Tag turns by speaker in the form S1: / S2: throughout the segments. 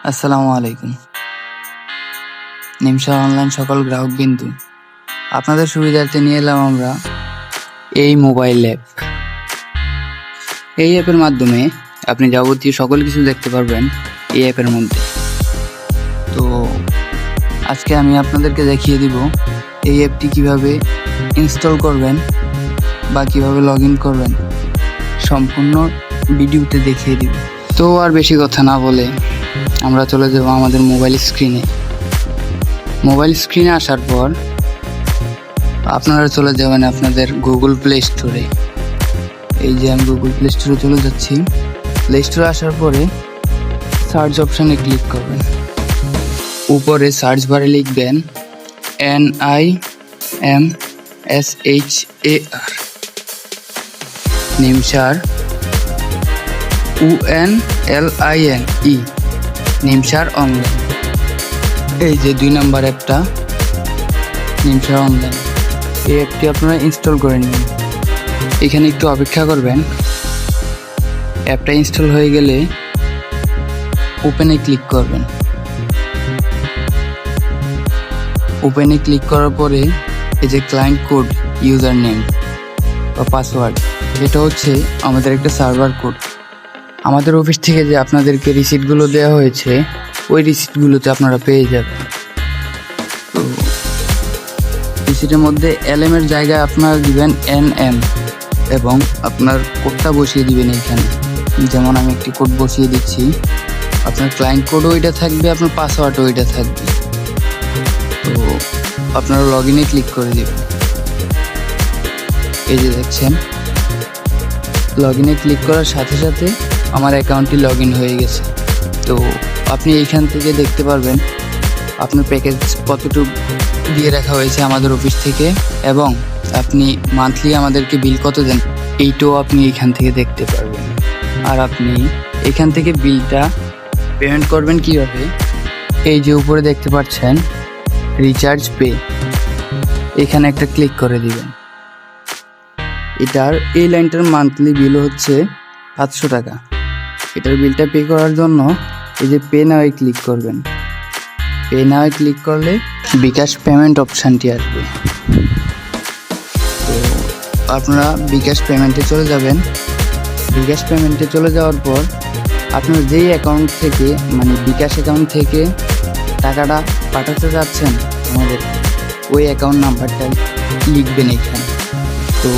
S1: আসসালামু আলাইকুম। নিমশা অনলাইন সকল গ্রাহকবৃন্দু, আপনাদের সুবিধার্থে নিয়ে এলাম আমরা এই মোবাইল অ্যাপ। এই অ্যাপের মাধ্যমে আপনি যাবতীয় সকল কিছু দেখতে পারবেন এই অ্যাপের মধ্যে। তো আজকে আমি আপনাদেরকে দেখিয়ে দিব এই অ্যাপটি কিভাবে ইনস্টল করবেন বা কিভাবে লগ ইন করবেন, সম্পূর্ণ ভিডিওতে দেখিয়ে দিব। তো আর বেশি কথা না বলে আমরা চলে যাব আমাদের মোবাইল স্ক্রিনে। মোবাইল স্ক্রিনে আসার পর আপনারা চলে যাবেন আপনাদের গুগল প্লে স্টোরে। এই যে আমি গুগল প্লে স্টোরে চলে যাচ্ছি। প্লে স্টোরে আসার পরে সার্চ অপশানে ক্লিক করবেন। উপরে সার্চ বারে লিখবেন NIMSHAR, নিমশার UNLINE, নিমশার অনলাইন। এই যে 2 নম্বর অ্যাপটা নিমশার অনলাইন, এই অ্যাপটি আপনারা ইনস্টল করে নিন। এখানে একটু অপেক্ষা করবেন। অ্যাপটা ইনস্টল হয়ে গেলে ওপেনে ক্লিক করবেন। ওপেনে ক্লিক করার পরে এই যে ক্লায়েন্ট কোড, ইউজার নেম বা পাসওয়ার্ড, এটা হচ্ছে আমাদের একটা সার্ভার কোড। আমাদের অফিস থেকে যে আপনাদেরকে রিসিপ্টগুলো দেওয়া হয়েছে, ওই রিসিপ্টগুলোতে আপনারা পেয়ে যাবেন। তো রিসিপ্টের মধ্যে LM এর জায়গায় আপনারা দিবেন NM এবং আপনার কোডটা বসিয়ে দিবেন এইখানে। যেমন আমি একটি কোড বসিয়ে দিচ্ছি, আপনার ক্লায়েন্ট কোডও ওইটা থাকবে, আপনার পাসওয়ার্ডও ওইটা থাকবে। তো আপনারা লগ ইনে ক্লিক করে দেবেন। এই যে দেখছেন, লগ ইনে ক্লিক করার সাথে সাথে আমার অ্যাকাউন্টটি লগ ইন হয়ে গেছে। তো আপনি এইখান থেকে দেখতে পারবেন আপনার প্যাকেজ কতটুকু দিয়ে রাখা হয়েছে আমাদের অফিস থেকে, এবং আপনি মান্থলি আমাদেরকে বিল কত দেন, এইটাও আপনি এইখান থেকে দেখতে পারবেন। আর আপনি এখান থেকে বিলটা পেমেন্ট করবেন কীভাবে, এই যে উপরে দেখতে পাচ্ছেন রিচার্জ পে, এখানে একটা ক্লিক করে দিবেন। এটার এই লাইনটার মান্থলি বিল হচ্ছে 500 টাকা। এটার বিলটা পে করার জন্য এই যে পে নাওয়ে ক্লিক করবেন। পে নাওয়ে ক্লিক করলে বিকাশ পেমেন্ট অপশানটি আসবে। তো আপনারা বিকাশ পেমেন্টে চলে যাবেন। বিকাশ পেমেন্টে চলে যাওয়ার পর আপনার যেই অ্যাকাউন্ট থেকে, মানে বিকাশ অ্যাকাউন্ট থেকে টাকাটা পাঠাতে যাচ্ছেন আমাদের, ওই অ্যাকাউন্ট নাম্বারটা লিখবেন এখানে। তো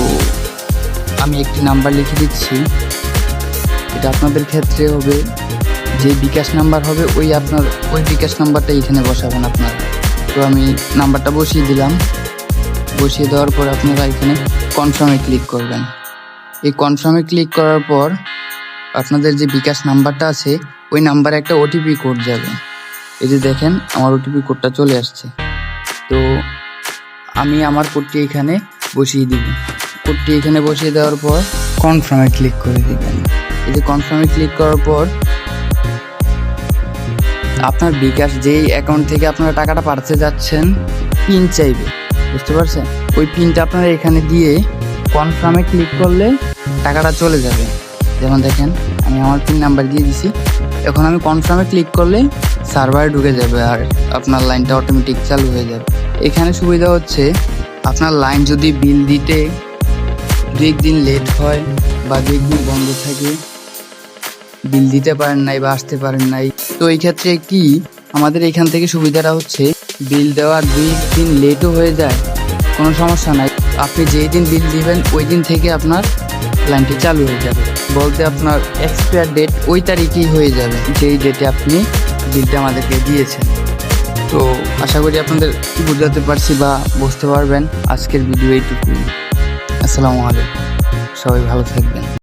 S1: আমি একটি নাম্বার লিখে দিচ্ছি। এটা আপনাদের ক্ষেত্রে হবে যে বিকাশ নাম্বার হবে, ওই বিকাশ নাম্বারটা এখানে বসাবেন আপনারা। তো আমি নাম্বারটা বসিয়ে দিলাম। বসিয়ে দেওয়ার পর আপনারা এখানে কনফার্মে ক্লিক করবেন। এই কনফার্মে ক্লিক করার পর আপনাদের যে বিকাশ নাম্বারটা আছে, ওই নাম্বারে একটা OTP কোড যাবে। এই যে দেখেন আমার OTP কোডটা চলে আসছে। তো আমি আমার কোডটি এখানে বসিয়ে দিব। কোডটি এখানে বসিয়ে দেওয়ার পর কনফার্মে ক্লিক করে দিবেন। এই যে কনফার্মে ক্লিক করার পর আপনার বিকাশ যেই অ্যাকাউন্ট থেকে আপনারা টাকাটা পাঠাতে যাচ্ছেন, পিন চাইবে, বুঝতে পারছেন? ওই পিনটা আপনারা এখানে দিয়ে কনফার্মে ক্লিক করলে টাকাটা চলে যাবে। যেমন দেখেন আমি আমার পিন নাম্বার দিয়ে দিছি। এখন আমি কনফার্মে ক্লিক করলে সার্ভারে ঢুকে যাবে আর আপনার লাইনটা অটোমেটিক চালু হয়ে যাবে। এখানে সুবিধা হচ্ছে আপনার লাইন যদি বিল দিতে 2 দিন লেট হয় বা 2 দিন বন্ধ থাকে, বিল দিতে পারেন নাই বা আসতে পারেন নাই, তো এই ক্ষেত্রে কি আমাদের এখান থেকে সুবিধাটা হচ্ছে বিল দেওয়ার 2 দিন লেটও হয়ে যায়, কোনো সমস্যা নাই। আপনি যেই দিন বিল দিবেন ওই দিন থেকে আপনার লাইনটি চালু হয়ে যাবে। বলতে আপনার এক্সপায়ার ডেট ওই তারিখেই হয়ে যাবে যেই ডেটে আপনি বিলটা আমাদেরকে দিয়েছেন। তো আশা করি আপনাদের বুঝাতে পারছি বা বুঝতে পারবেন। আজকের ভিডিও এইটুকুই। আসসালামু আলাইকুম, সবাই ভালো থাকবেন।